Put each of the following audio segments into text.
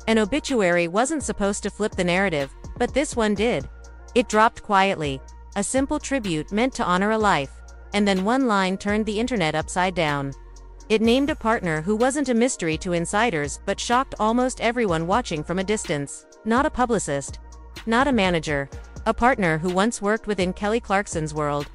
An obituary wasn't supposed to flip the narrative, but this one did. It dropped quietly, a simple tribute meant to honor a life, and then one line turned the internet upside down. It named a partner who wasn't a mystery to insiders but shocked almost everyone watching from a distance. Not a publicist, not a manager, a partner who once worked within Kelly Clarkson's world.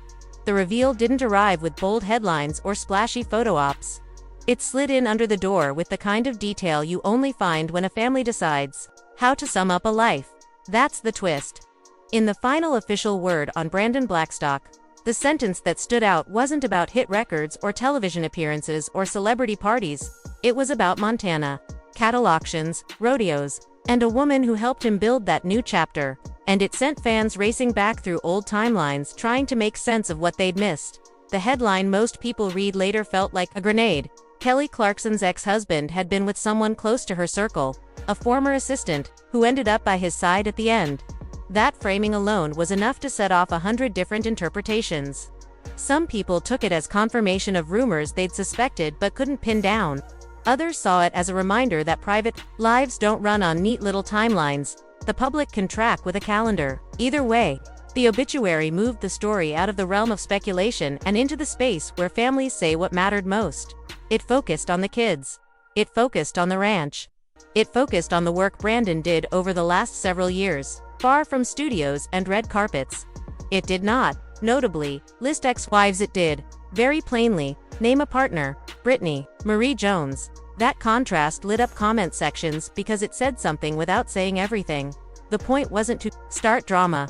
The reveal didn't arrive with bold headlines or splashy photo ops. It slid in under the door with the kind of detail you only find when a family decides how to sum up a life. That's the twist. In the final official word on Brandon Blackstock, the sentence that stood out wasn't about hit records or television appearances or celebrity parties. It was about Montana, cattle auctions, rodeos, and a woman who helped him build that new chapter. And it sent fans racing back through old timelines trying to make sense of what they'd missed. The headline most people read later felt like a grenade. Kelly Clarkson's ex-husband had been with someone close to her circle, a former assistant, who ended up by his side at the end. That framing alone was enough to set off 100 different interpretations. Some people took it as confirmation of rumors they'd suspected but couldn't pin down. Others saw it as a reminder that private lives don't run on neat little timelines the public can track with a calendar. Either way, the obituary moved the story out of the realm of speculation and into the space where families say what mattered most. It focused on the kids. It focused on the ranch. It focused on the work Brandon did over the last several years, far from studios and red carpets. It did not, notably, list ex-wives. It did, very plainly, name a partner, Brittney Marie Jones. That contrast lit up comment sections because it said something without saying everything. The point wasn't to start drama.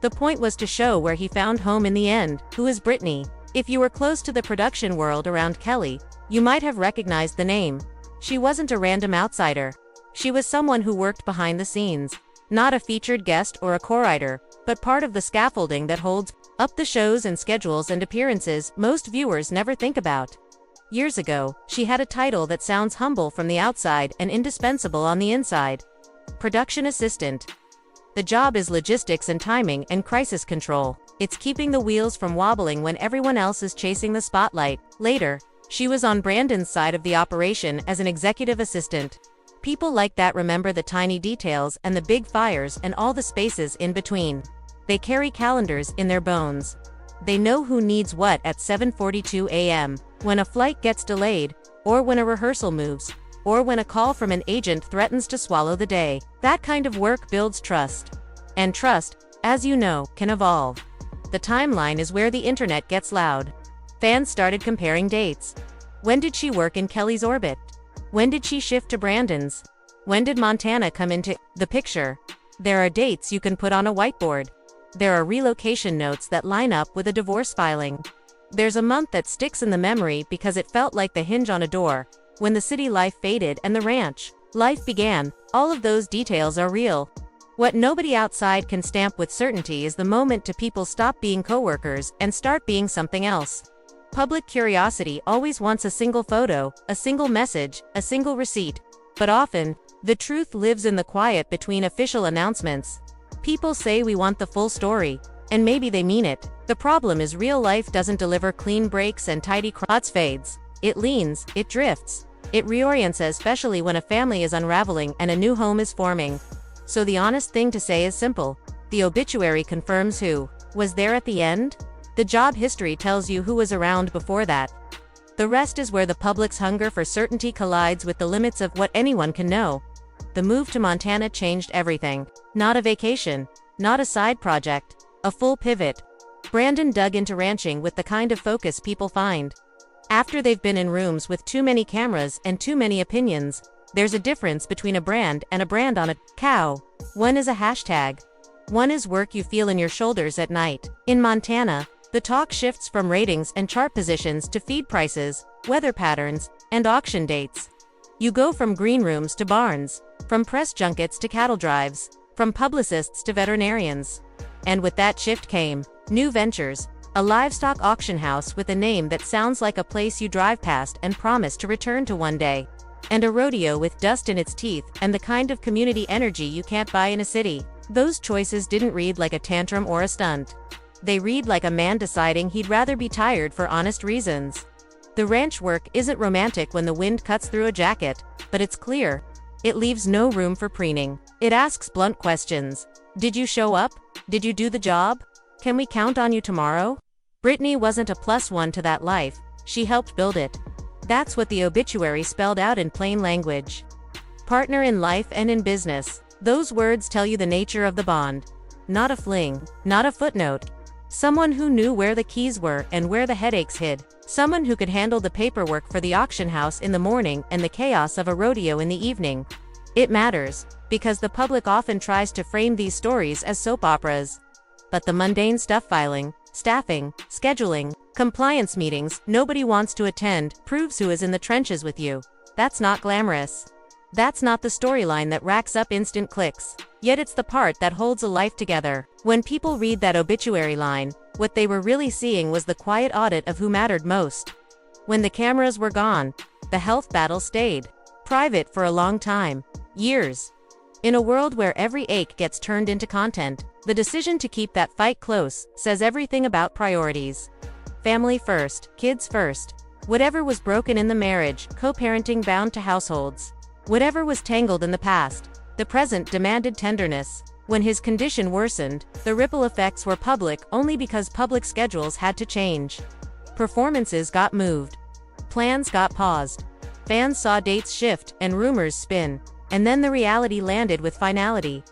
The point was to show where he found home in the end. Who is Brittney? If you were close to the production world around Kelly, you might have recognized the name. She wasn't a random outsider. She was someone who worked behind the scenes. Not a featured guest or a co-writer, but part of the scaffolding that holds up the shows and schedules and appearances most viewers never think about. Years ago, she had a title that sounds humble from the outside and indispensable on the inside. Production assistant. The job is logistics and timing and crisis control. It's keeping the wheels from wobbling when everyone else is chasing the spotlight. Later, she was on Brandon's side of the operation as an executive assistant. People like that remember the tiny details and the big fires and all the spaces in between. They carry calendars in their bones. They know who needs what at 7:42 a.m., when a flight gets delayed, or when a rehearsal moves, or when a call from an agent threatens to swallow the day. That kind of work builds trust. And trust, as you know, can evolve. The timeline is where the internet gets loud. Fans started comparing dates. When did she work in Kelly's orbit? When did she shift to Brandon's? When did Montana come into the picture? There are dates you can put on a whiteboard. There are relocation notes that line up with a divorce filing. There's a month that sticks in the memory because it felt like the hinge on a door, when the city life faded and the ranch life began. All of those details are real. What nobody outside can stamp with certainty is the moment people stop being coworkers and start being something else. Public curiosity always wants a single photo, a single message, a single receipt. But often, the truth lives in the quiet between official announcements. People say we want the full story, and maybe they mean it. The problem is real life doesn't deliver clean breaks and tidy cuts fades. It leans, it drifts, it reorients, especially when a family is unraveling and a new home is forming. So the honest thing to say is simple. The obituary confirms who was there at the end. The job history tells you who was around before that. The rest is where the public's hunger for certainty collides with the limits of what anyone can know. The move to Montana changed everything. Not a vacation, not a side project, a full pivot. Brandon dug into ranching with the kind of focus people find after they've been in rooms with too many cameras and too many opinions. There's a difference between a brand and a brand on a cow. One is a hashtag. One is work you feel in your shoulders at night. In Montana, the talk shifts from ratings and chart positions to feed prices, weather patterns, and auction dates. You go from green rooms to barns, from press junkets to cattle drives, from publicists to veterinarians. And with that shift came new ventures, a livestock auction house with a name that sounds like a place you drive past and promise to return to one day, and a rodeo with dust in its teeth and the kind of community energy you can't buy in a city. Those choices didn't read like a tantrum or a stunt. They read like a man deciding he'd rather be tired for honest reasons. The ranch work isn't romantic when the wind cuts through a jacket, but it's clear. It leaves no room for preening. It asks blunt questions. Did you show up? Did you do the job? Can we count on you tomorrow? Brittney wasn't a +1 to that life, she helped build it. That's what the obituary spelled out in plain language. Partner in life and in business. Those words tell you the nature of the bond. Not a fling, not a footnote. Someone who knew where the keys were and where the headaches hid. Someone who could handle the paperwork for the auction house in the morning and the chaos of a rodeo in the evening. It matters, because the public often tries to frame these stories as soap operas. But the mundane stuff, filing, staffing, scheduling, compliance meetings nobody wants to attend, proves who is in the trenches with you. That's not glamorous. That's not the storyline that racks up instant clicks. Yet it's the part that holds a life together. When people read that obituary line, what they were really seeing was the quiet audit of who mattered most. When the cameras were gone, the health battle stayed private for a long time. Years. In a world where every ache gets turned into content, the decision to keep that fight close says everything about priorities. Family first, kids first. Whatever was broken in the marriage, co-parenting bound to households. Whatever was tangled in the past, the present demanded tenderness. When his condition worsened, the ripple effects were public only because public schedules had to change. Performances got moved. Plans got paused. Fans saw dates shift and rumors spin. And then the reality landed with finality.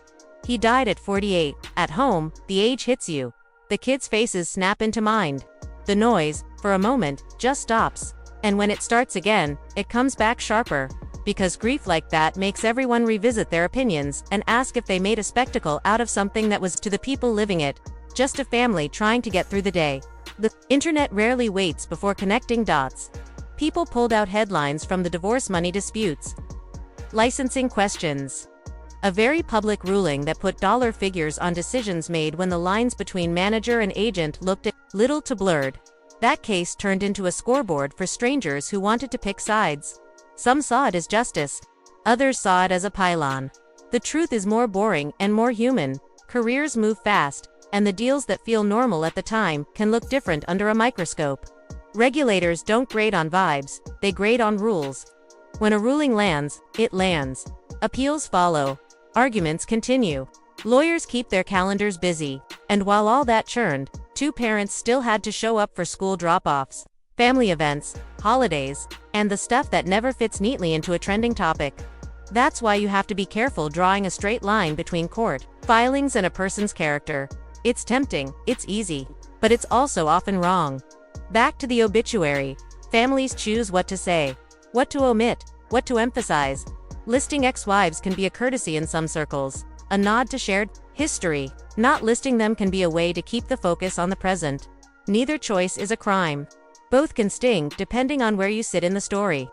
He died at 48. At home, the age hits you. The kids' faces snap into mind. The noise, for a moment, just stops. And when it starts again, it comes back sharper. Because grief like that makes everyone revisit their opinions and ask if they made a spectacle out of something that was, to the people living it, just a family trying to get through the day. The internet rarely waits before connecting dots. People pulled out headlines from the divorce money disputes. Licensing questions. A very public ruling that put dollar figures on decisions made when the lines between manager and agent looked a little too blurred. That case turned into a scoreboard for strangers who wanted to pick sides. Some saw it as justice. Others saw it as a pylon. The truth is more boring and more human. Careers move fast, and the deals that feel normal at the time can look different under a microscope. Regulators don't grade on vibes, they grade on rules. When a ruling lands, it lands. Appeals follow. Arguments continue. Lawyers keep their calendars busy. And while all that churned, two parents still had to show up for school drop-offs, family events, holidays, and the stuff that never fits neatly into a trending topic. That's why you have to be careful drawing a straight line between court filings and a person's character. It's tempting, it's easy, but it's also often wrong. Back to the obituary. Families choose what to say, what to omit, what to emphasize. Listing ex-wives can be a courtesy in some circles, a nod to shared history. Not listing them can be a way to keep the focus on the present. Neither choice is a crime. Both can sting, depending on where you sit in the story.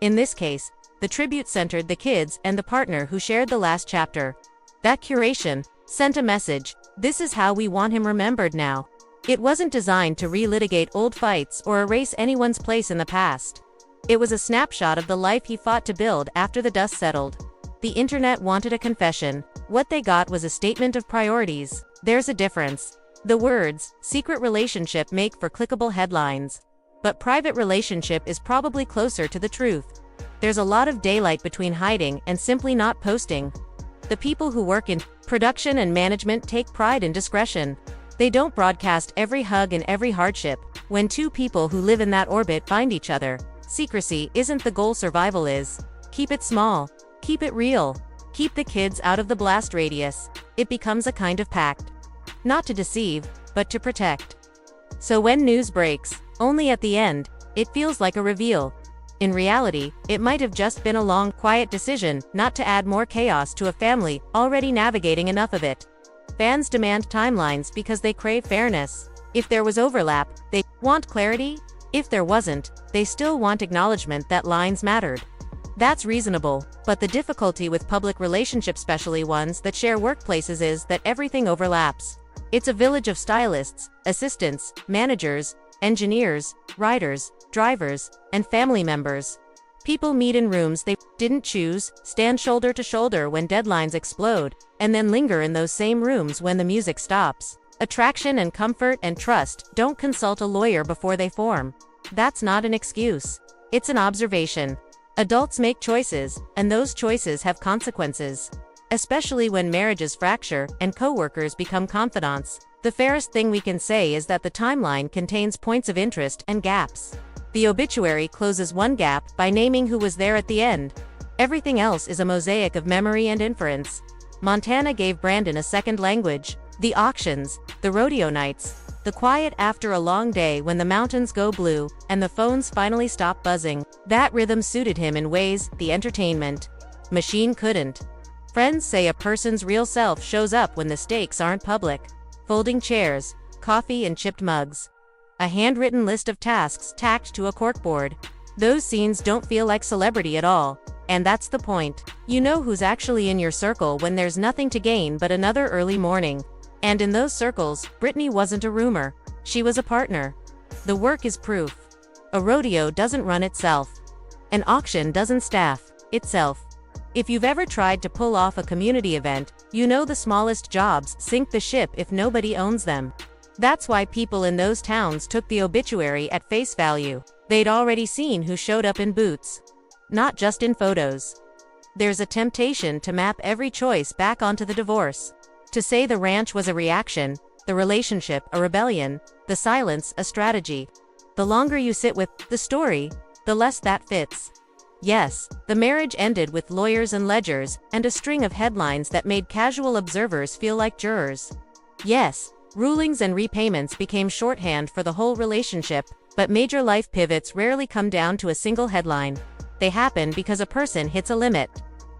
In this case, the tribute centered the kids and the partner who shared the last chapter. That curation sent a message: this is how we want him remembered now. It wasn't designed to relitigate old fights or erase anyone's place in the past. It was a snapshot of the life he fought to build after the dust settled. The internet wanted a confession. What they got was a statement of priorities. There's a difference. The words, secret relationship, make for clickable headlines. But private relationship is probably closer to the truth. There's a lot of daylight between hiding and simply not posting. The people who work in production and management take pride in discretion. They don't broadcast every hug and every hardship. When two people who live in that orbit find each other, secrecy isn't the goal, survival is. Keep it small. Keep it real. Keep the kids out of the blast radius. It becomes a kind of pact. Not to deceive, but to protect. So when news breaks, only at the end, it feels like a reveal. In reality, it might have just been a long, quiet decision not to add more chaos to a family already navigating enough of it. Fans demand timelines because they crave fairness. If there was overlap, they want clarity. If there wasn't, they still want acknowledgement that lines mattered. That's reasonable, but the difficulty with public relationships, especially ones that share workplaces, is that everything overlaps. It's a village of stylists, assistants, managers, engineers, writers, drivers, and family members. People meet in rooms they didn't choose, stand shoulder to shoulder when deadlines explode, and then linger in those same rooms when the music stops. Attraction and comfort and trust don't consult a lawyer before they form. That's not an excuse. It's an observation. Adults make choices, and those choices have consequences. Especially when marriages fracture and co-workers become confidants. The fairest thing we can say is that the timeline contains points of interest and gaps. The obituary closes one gap by naming who was there at the end. Everything else is a mosaic of memory and inference. Montana gave Brandon a second language. The auctions, the rodeo nights, the quiet after a long day when the mountains go blue and the phones finally stop buzzing. That rhythm suited him in ways the entertainment machine couldn't. Friends say a person's real self shows up when the stakes aren't public. Folding chairs, coffee and chipped mugs. A handwritten list of tasks tacked to a corkboard. Those scenes don't feel like celebrity at all. And that's the point. You know who's actually in your circle when there's nothing to gain but another early morning. And in those circles, Brittney wasn't a rumor. She was a partner. The work is proof. A rodeo doesn't run itself. An auction doesn't staff itself. If you've ever tried to pull off a community event, you know the smallest jobs sink the ship if nobody owns them. That's why people in those towns took the obituary at face value. They'd already seen who showed up in boots. Not just in photos. There's a temptation to map every choice back onto the divorce. To say the ranch was a reaction, the relationship a rebellion, the silence a strategy. The longer you sit with the story, the less that fits. Yes, the marriage ended with lawyers and ledgers, and a string of headlines that made casual observers feel like jurors. Yes, rulings and repayments became shorthand for the whole relationship, but major life pivots rarely come down to a single headline. They happen because a person hits a limit.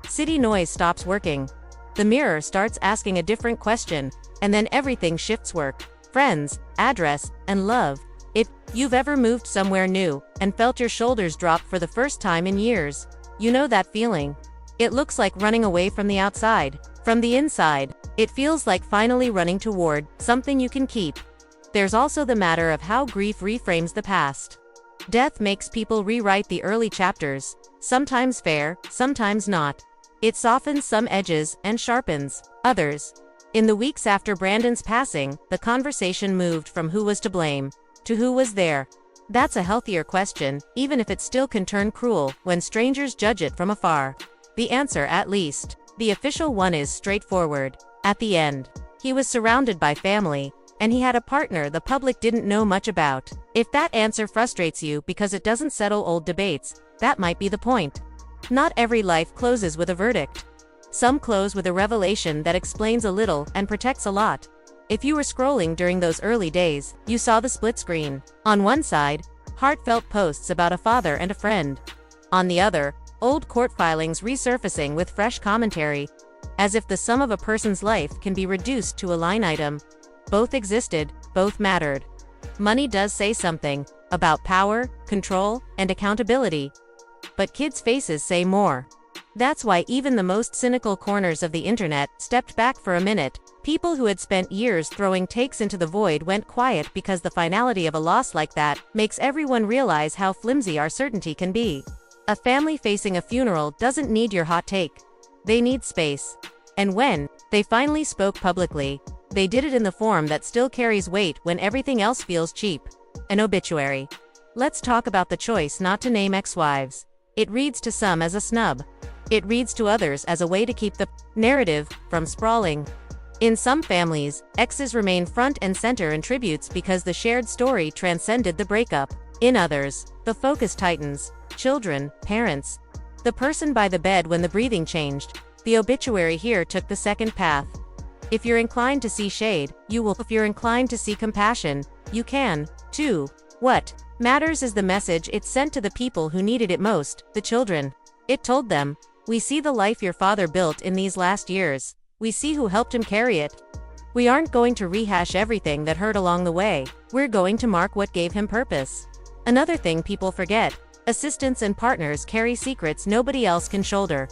City noise stops working. The mirror starts asking a different question, and then everything shifts: work, friends, address, and love. If you've ever moved somewhere new and felt your shoulders drop for the first time in years, you know that feeling. It looks like running away from the outside. From the inside, it feels like finally running toward something you can keep. There's also the matter of how grief reframes the past. Death makes people rewrite the early chapters, sometimes fair, sometimes not. It softens some edges and sharpens others. In the weeks after Brandon's passing, the conversation moved from who was to blame to who was there. That's a healthier question, even if it still can turn cruel when strangers judge it from afar. The answer, at least, the official one, is straightforward. At the end, he was surrounded by family, and he had a partner the public didn't know much about. If that answer frustrates you because it doesn't settle old debates, that might be the point. Not every life closes with a verdict. Some close with a revelation that explains a little and protects a lot. If you were scrolling during those early days, you saw the split screen. On one side, heartfelt posts about a father and a friend. On the other, old court filings resurfacing with fresh commentary. As if the sum of a person's life can be reduced to a line item. Both existed, both mattered. Money does say something about power, control, and accountability. But kids' faces say more. That's why even the most cynical corners of the internet stepped back for a minute. People who had spent years throwing takes into the void went quiet because the finality of a loss like that makes everyone realize how flimsy our certainty can be. A family facing a funeral doesn't need your hot take. They need space. And when they finally spoke publicly, they did it in the form that still carries weight when everything else feels cheap. An obituary. Let's talk about the choice not to name ex-wives. It reads to some as a snub. It reads to others as a way to keep the narrative from sprawling. In some families, exes remain front and center in tributes because the shared story transcended the breakup. In others, the focus tightens. Children, parents, the person by the bed when the breathing changed. The obituary here took the second path. If you're inclined to see shade, you will. If you're inclined to see compassion, you can, too. What matters is the message it sent to the people who needed it most, the children. It told them, we see the life your father built in these last years. We see who helped him carry it. We aren't going to rehash everything that hurt along the way. We're going to mark what gave him purpose. Another thing people forget, assistants and partners carry secrets nobody else can shoulder.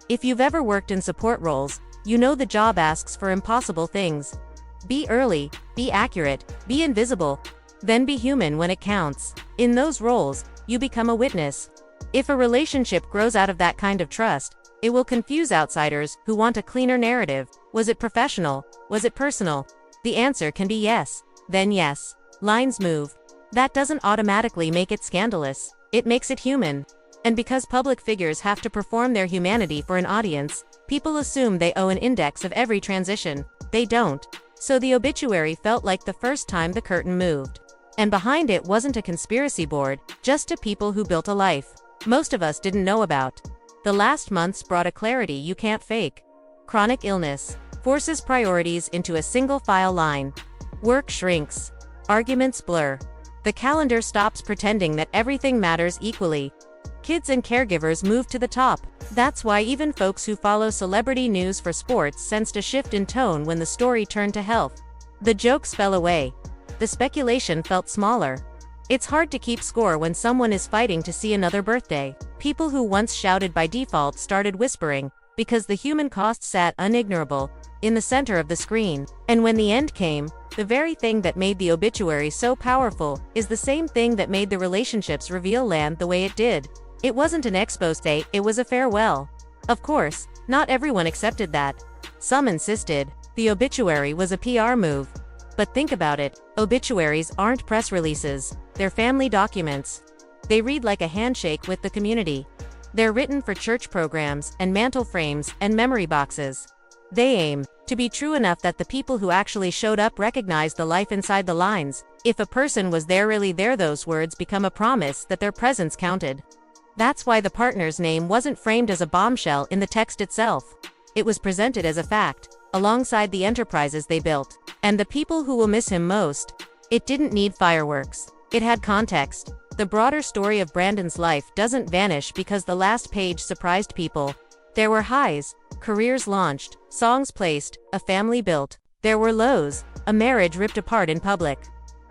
If you've ever worked in support roles, you know the job asks for impossible things. Be early, be accurate, be invisible, then be human when it counts. In those roles, you become a witness. If a relationship grows out of that kind of trust, it will confuse outsiders who want a cleaner narrative. Was it professional? Was it personal? The answer can be yes, then yes. Lines move. That doesn't automatically make it scandalous. It makes it human. And because public figures have to perform their humanity for an audience, people assume they owe an index of every transition. They don't. So the obituary felt like the first time the curtain moved. And behind it wasn't a conspiracy board, just a people who built a life most of us didn't know about. The last months brought a clarity you can't fake. Chronic illness forces priorities into a single file line. Work shrinks. Arguments blur. The calendar stops pretending that everything matters equally. Kids and caregivers move to the top. That's why even folks who follow celebrity news for sports sensed a shift in tone when the story turned to health. The jokes fell away. The speculation felt smaller. It's hard to keep score when someone is fighting to see another birthday. People who once shouted by default started whispering, because the human cost sat unignorable in the center of the screen. And when the end came, the very thing that made the obituary so powerful is the same thing that made the relationships reveal land the way it did. It wasn't an expose, it was a farewell. Of course, not everyone accepted that. Some insisted the obituary was a PR move. But think about it, obituaries aren't press releases, they're family documents. They read like a handshake with the community. They're written for church programs and mantle frames and memory boxes. They aim to be true enough that the people who actually showed up recognize the life inside the lines. If a person was there, really there, those words become a promise that their presence counted. That's why the partner's name wasn't framed as a bombshell in the text itself. It was presented as a fact, alongside the enterprises they built, and the people who will miss him most. It didn't need fireworks. It had context. The broader story of Brandon's life doesn't vanish because the last page surprised people. There were highs, careers launched, songs placed, a family built. There were lows, a marriage ripped apart in public.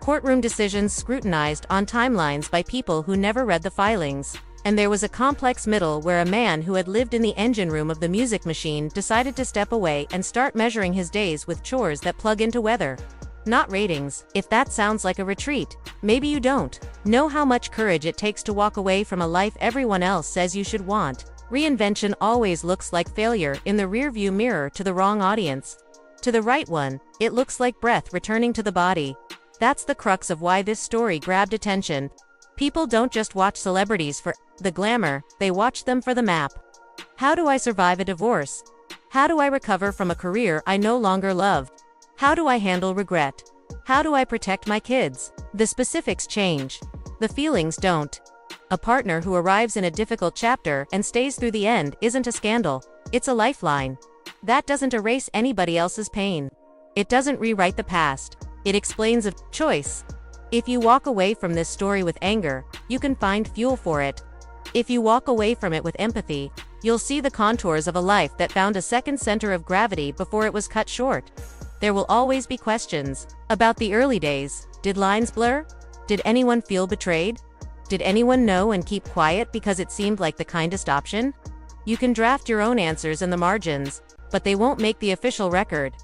Courtroom decisions scrutinized on timelines by people who never read the filings. And there was a complex middle where a man who had lived in the engine room of the music machine decided to step away and start measuring his days with chores that plug into weather. Not ratings. If that sounds like a retreat, maybe you don't know how much courage it takes to walk away from a life everyone else says you should want. Reinvention always looks like failure in the rearview mirror to the wrong audience. To the right one, it looks like breath returning to the body. That's the crux of why this story grabbed attention. People don't just watch celebrities for the glamour, they watch them for the map. How do I survive a divorce? How do I recover from a career I no longer love? How do I handle regret? How do I protect my kids? The specifics change. The feelings don't. A partner who arrives in a difficult chapter and stays through the end isn't a scandal. It's a lifeline. That doesn't erase anybody else's pain. It doesn't rewrite the past. It explains a choice. If you walk away from this story with anger, you can find fuel for it. If you walk away from it with empathy, you'll see the contours of a life that found a second center of gravity before it was cut short. There will always be questions about the early days. Did lines blur? Did anyone feel betrayed? Did anyone know and keep quiet because it seemed like the kindest option? You can draft your own answers in the margins, but they won't make the official record.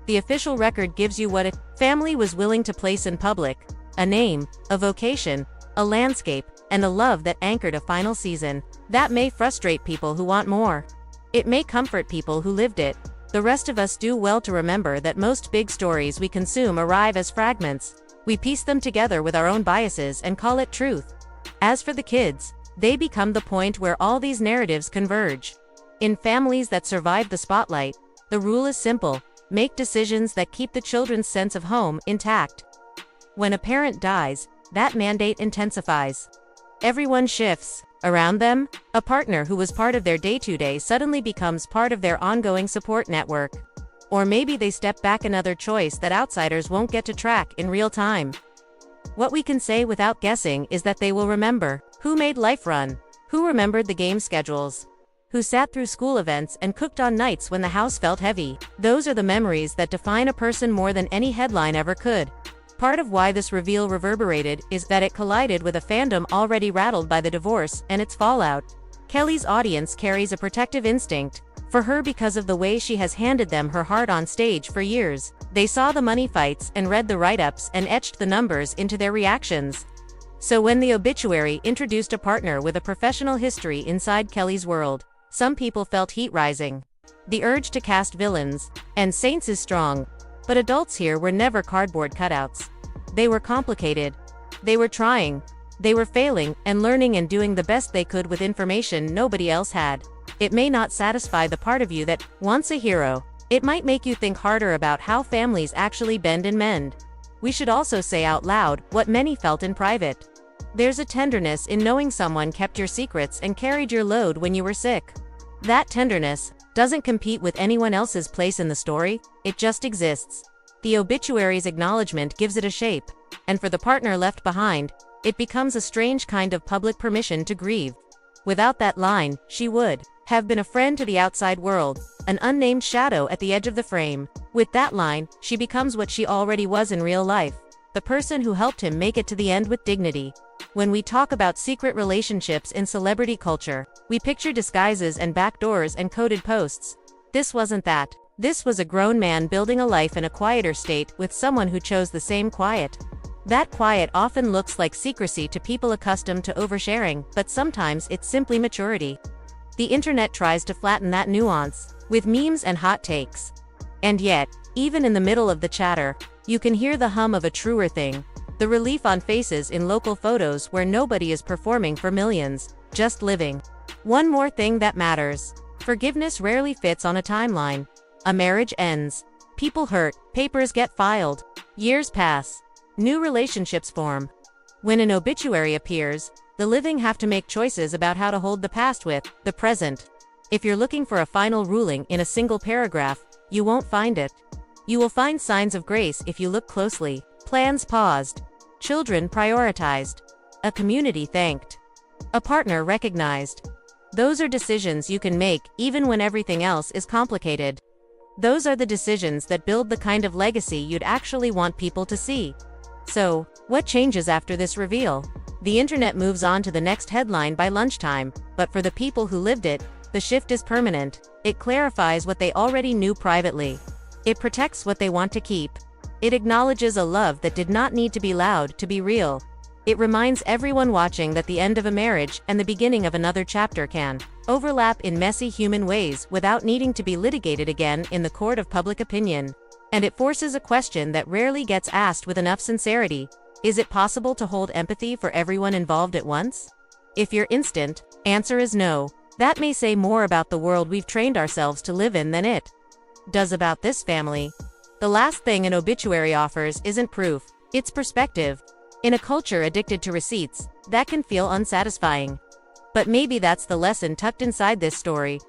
The official record gives you what a family was willing to place in public: a name, a vocation, a landscape, and a love that anchored a final season. That may frustrate people who want more. It may comfort people who lived it. The rest of us do well to remember that most big stories we consume arrive as fragments. We piece them together with our own biases and call it truth. As for the kids, they become the point where all these narratives converge. In families that survive the spotlight, the rule is simple: make decisions that keep the children's sense of home intact. When a parent dies, that mandate intensifies. Everyone shifts around them. A partner who was part of their day-to-day suddenly becomes part of their ongoing support network. Or maybe they step back, another choice that outsiders won't get to track in real time. What we can say without guessing is that they will remember who made life run, who remembered the game schedules, who sat through school events and cooked on nights when the house felt heavy. Those are the memories that define a person more than any headline ever could. Part of why this reveal reverberated is that it collided with a fandom already rattled by the divorce and its fallout. Kelly's audience carries a protective instinct for her because of the way she has handed them her heart on stage for years. They saw the money fights and read the write-ups and etched the numbers into their reactions. So when the obituary introduced a partner with a professional history inside Kelly's world, some people felt heat rising. The urge to cast villains and saints is strong, but adults here were never cardboard cutouts. They were complicated. They were trying. They were failing and learning and doing the best they could with information nobody else had. It may not satisfy the part of you that wants a hero. It might make you think harder about how families actually bend and mend. We should also say out loud what many felt in private. There's a tenderness in knowing someone kept your secrets and carried your load when you were sick. That tenderness doesn't compete with anyone else's place in the story, it just exists. The obituary's acknowledgement gives it a shape, and for the partner left behind, it becomes a strange kind of public permission to grieve. Without that line, she would have been a friend to the outside world, an unnamed shadow at the edge of the frame. With that line, she becomes what she already was in real life, the person who helped him make it to the end with dignity. When we talk about secret relationships in celebrity culture, we picture disguises and backdoors and coded posts. This wasn't that. This was a grown man building a life in a quieter state with someone who chose the same quiet. That quiet often looks like secrecy to people accustomed to oversharing, but sometimes it's simply maturity. The internet tries to flatten that nuance with memes and hot takes. And yet, even in the middle of the chatter, you can hear the hum of a truer thing. The relief on faces in local photos where nobody is performing for millions, just living. One more thing that matters. Forgiveness rarely fits on a timeline. A marriage ends. People hurt, papers get filed. Years pass. New relationships form. When an obituary appears, the living have to make choices about how to hold the past with the present. If you're looking for a final ruling in a single paragraph, you won't find it. You will find signs of grace if you look closely. Plans paused. Children prioritized. A community thanked. A partner recognized. Those are decisions you can make even when everything else is complicated. Those are the decisions that build the kind of legacy you'd actually want people to see. So, what changes after this reveal? The internet moves on to the next headline by lunchtime, but for the people who lived it, the shift is permanent. It clarifies what they already knew privately. It protects what they want to keep. It acknowledges a love that did not need to be loud to be real. It reminds everyone watching that the end of a marriage and the beginning of another chapter can overlap in messy human ways without needing to be litigated again in the court of public opinion. And it forces a question that rarely gets asked with enough sincerity. Is it possible to hold empathy for everyone involved at once? If your instant answer is no, that may say more about the world we've trained ourselves to live in than it does about this family. The last thing an obituary offers isn't proof, it's perspective. In a culture addicted to receipts, that can feel unsatisfying. But maybe that's the lesson tucked inside this story.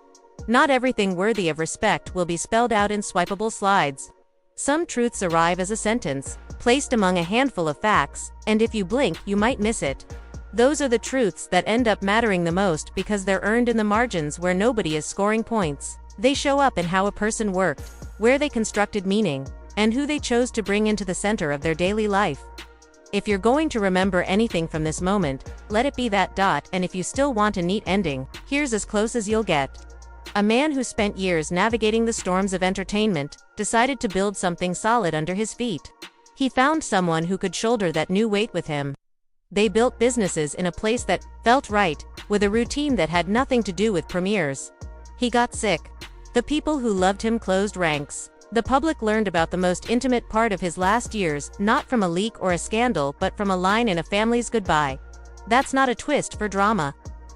Not everything worthy of respect will be spelled out in swipeable slides. Some truths arrive as a sentence, placed among a handful of facts, and if you blink, you might miss it. Those are the truths that end up mattering the most because they're earned in the margins where nobody is scoring points. They show up in how a person worked, where they constructed meaning, and who they chose to bring into the center of their daily life. If you're going to remember anything from this moment, let it be that dot, and if you still want a neat ending, here's as close as you'll get. A man who spent years navigating the storms of entertainment decided to build something solid under his feet. He found someone who could shoulder that new weight with him. They built businesses in a place that felt right, with a routine that had nothing to do with premieres. He got sick. The people who loved him closed ranks. The public learned about the most intimate part of his last years, not from a leak or a scandal, but from a line in a family's goodbye. That's not a twist for drama.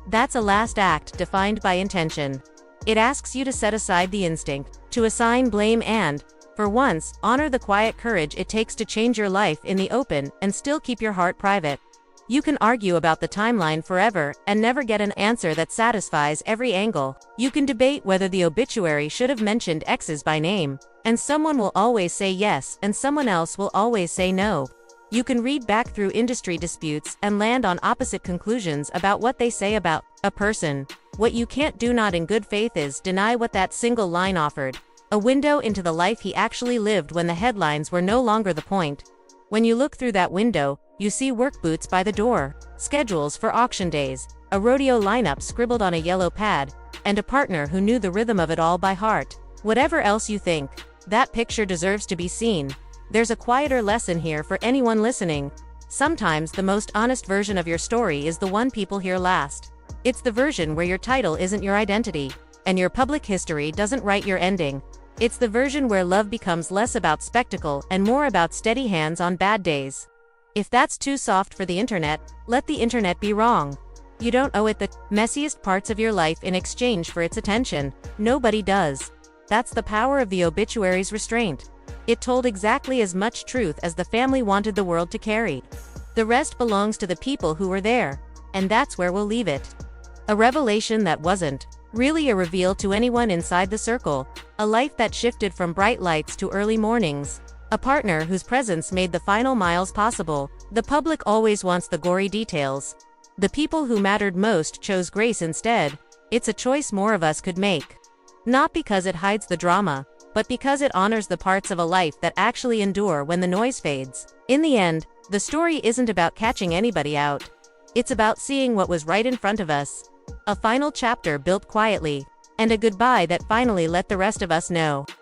That's a last act defined by intention. It asks you to set aside the instinct, to assign blame and, for once, honor the quiet courage it takes to change your life in the open and still keep your heart private. You can argue about the timeline forever and never get an answer that satisfies every angle. You can debate whether the obituary should have mentioned exes by name, and someone will always say yes and someone else will always say no. You can read back through industry disputes and land on opposite conclusions about what they say about a person. What you can't do, not in good faith, is deny what that single line offered. A window into the life he actually lived when the headlines were no longer the point. When you look through that window, you see work boots by the door, schedules for auction days, a rodeo lineup scribbled on a yellow pad, and a partner who knew the rhythm of it all by heart. Whatever else you think, that picture deserves to be seen. There's a quieter lesson here for anyone listening. Sometimes the most honest version of your story is the one people hear last. It's the version where your title isn't your identity, and your public history doesn't write your ending. It's the version where love becomes less about spectacle and more about steady hands on bad days. If that's too soft for the internet, let the internet be wrong. You don't owe it the messiest parts of your life in exchange for its attention. Nobody does. That's the power of the obituary's restraint. It told exactly as much truth as the family wanted the world to carry. The rest belongs to the people who were there, and that's where we'll leave it. A revelation that wasn't really a reveal to anyone inside the circle, a life that shifted from bright lights to early mornings, a partner whose presence made the final miles possible. The public always wants the gory details. The people who mattered most chose grace instead. It's a choice more of us could make. Not because it hides the drama, but because it honors the parts of a life that actually endure when the noise fades. In the end, the story isn't about catching anybody out. It's about seeing what was right in front of us. A final chapter built quietly, and a goodbye that finally let the rest of us know.